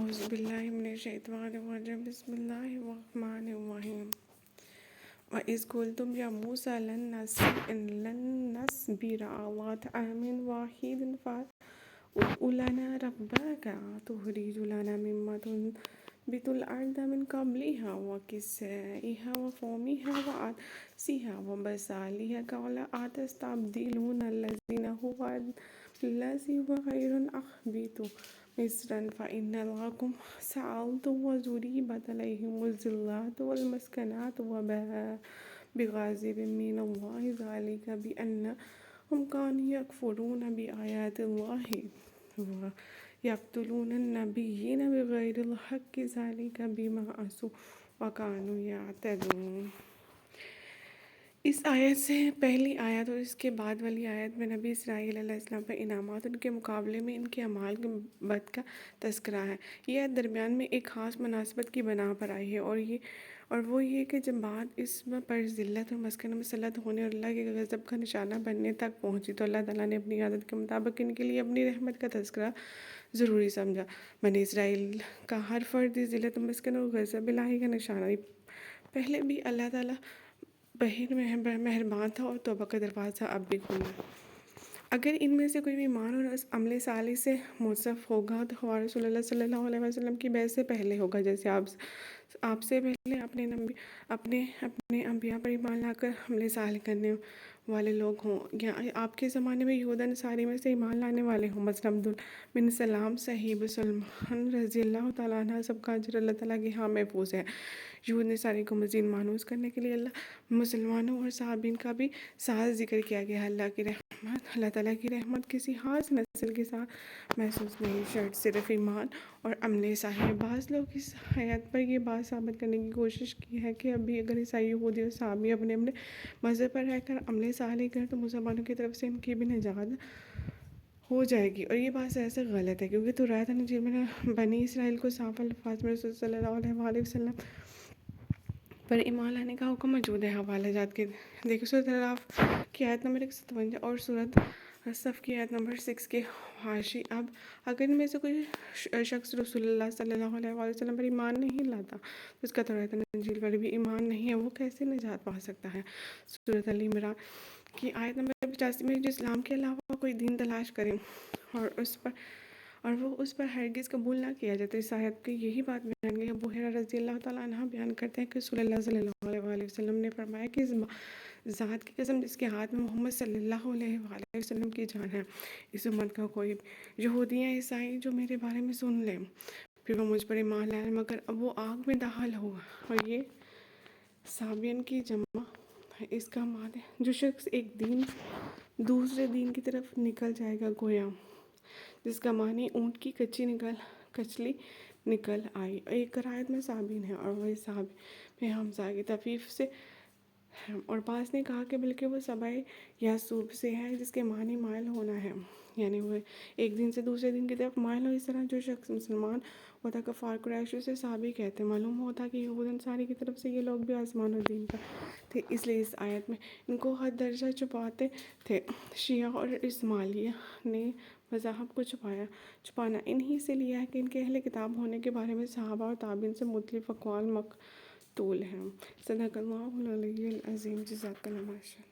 اعوذ باللہ من الشیطان الرجیم بسم اللہ الرحمن الرحیم وَإِذْ قُلْتُمْ يَا مُوسَىٰ لَن نَّصْبِرَ عَلَىٰ طَعَامٍ وَاحِدٍ فَادْعُ لَنَا رَبَّكَ يُخْرِجْ لَنَا مِمَّا تُنبِتُ الْأَرْضُ مِن بَقْلِهَا وَقِثَّائِهَا وَفُومِهَا وَعَدَسِهَا وَبَصَلِهَا قَالَ أَتَسْتَبْدِلُونَ الَّذِي هُوَ خَيْرٌ أَهْبِطُوا مِصْرًا فَإِنَّ لَكُمْ سَأَلْتُمْ وَضُرِبَتْ عَلَيْهِمُ الذِّلَّةُ وَالْمَسْكَنَةُ وَبَاءُوا بِغَضَبٍ مِّنَ اللَّهِ ذَلِكَ بِأَنَّهُمْ كَانُوا يَكْفُرُونَ بِآيَاتِ اللَّهِ وَيَقْتُلُونَ النَّبِيِّينَ بِغَيْرِ الْحَقِّ ذَلِكَ بِمَا عَصَوا وَكَانُوا يَعْتَدُونَ۔ اس آیت سے پہلی آیت اور اس کے بعد والی آیت میں نبی اسرائیل علیہ السلام پر انعامات ان کے مقابلے میں ان کے اعمال کی بد کا تذکرہ ہے۔ یہ آیت درمیان میں ایک خاص مناسبت کی بنا پر آئی ہے اور وہ یہ کہ جب بات اس پر ذلت اور مسکنہ مسلط ہونے اور اللہ کے غضب کا نشانہ بننے تک پہنچی تو اللہ تعالیٰ نے اپنی عادت کے مطابق ان کے لیے اپنی رحمت کا تذکرہ ضروری سمجھا۔ بنی اسرائیل کا ہر فرد ذلت و مسکنہ اور غضب الہی کا نشانہ پہلے بھی اللہ تعالیٰ مہربان تھا اور توبہ کا دروازہ اب بھی کھلا ہے۔ اگر ان میں سے کوئی بھی ایمان اور اس عمل صالح سے موصوف ہوگا تو ہمارے رسول اللہ صلی اللہ علیہ وسلم کی بعثت سے پہلے ہوگا، جیسے آپ سے پہلے اپنے انبیاء پر ایمان لا کر عمل صالح کرنے والے لوگ ہوں، یا آپ کے زمانے میں یہود نصاری میں سے ایمان لانے والے ہوں۔ مثلا عبد بن سلام صاحب سلمان رضی اللہ تعالیٰ عنہ سب کا اجر اللہ تعالیٰ کے ہاں محفوظ ہے۔ یہود نصاری کو مزید مانوس کرنے کے لیے مسلمانوں اور صحابین کا بھی ساتھ ذکر کیا گیا۔ اللہ تعالیٰ کی رحمت کسی خاص نسل کے ساتھ محسوس نہیں، شرط صرف ایمان اور عمل صالح ہے۔ بعض لوگ اس آیت پر یہ بات ثابت کرنے کی کوشش کی ہے کہ ابھی اگر عیسائی، یہودی اور صحابی اپنے مذہب پر رہ کر عمل صالح کریں تو مسلمانوں کی طرف سے ان کی بھی نجات ہو جائے گی، اور یہ بات ایسے غلط ہے، کیونکہ توراۃ اور انجیل میں بنی اسرائیل کو صاف الفاظ میں رسول صلی اللہ علیہ وسلم پر ایمان لانے کا حکم موجود ہے۔ حوالہ جات کے دیکھیں سورۃ الاعراف کی آیت نمبر 157 اور سورۃ صف کی آیت نمبر 6 کے حواشی۔ اب اگر ان میں سے کوئی شخص رسول اللہ صلی اللہ علیہ وسلم پر ایمان نہیں لاتا تو اس کا توراۃ اور انجیل پر بھی ایمان نہیں ہے، وہ کیسے نجات پا سکتا ہے؟ سورۃ آل عمران کی آیت نمبر 85 میں جو اسلام کے علاوہ کوئی دین تلاش کرے اور وہ اس پر ہرگز قبول نہ کیا جاتا، اس آیت کی یہی بات بیان کی۔ ابو ہریرہ رضی اللہ تعالیٰ عنہ بیان کرتے ہیں کہ رسول اللہ صلی اللہ علیہ وسلم نے فرمایا کہ اس ذات کی قسم جس کے ہاتھ میں محمد صلی اللہ علیہ وسلم کی جان ہے، اس امت کا کوئی یہودی یا عیسائی جو میرے بارے میں سن لے پھر وہ مجھ پر ایمان لائے مگر اب وہ آگ میں داخل ہوگا، اور یہ صابین کی جمع ہے۔ اس کا معنی جو شخص ایک دین دوسرے دین کی طرف نکل جائے گا، گویا جس کا معنی اونٹ کی کچلی نکل آئی۔ ایک روایت میں صابین ہے اور وہ صحابی میں حمزہ کی تخفیف سے ہے، اور بعض نے کہا کہ بلکہ وہ سبع یعصوب سے ہے جس کے معنی مائل ہونا ہے، یعنی وہ ایک دین سے دوسرے دین کی طرف مائل ہو۔ اس طرح جو شخص مسلمان ہوتا کفار قریش سے صحابی کہتے، معلوم ہوتا کہ یہود انصاری کی طرف سے یہ لوگ بھی آسمان و دین پر تھے، اس لیے اس آیت میں ان کو حد درجہ چھپاتے تھے۔ شیعہ اور اسماعیلیہ نے مذاہب کو چھپانا انہی سے لیا ہے کہ ان کے اہل کتاب ہونے کے بارے میں صحابہ اور تابعین سے مختلف اقوال مقتول ہیں۔ صدق اللہ العلی العظیم۔ جزاک اللہ خیر۔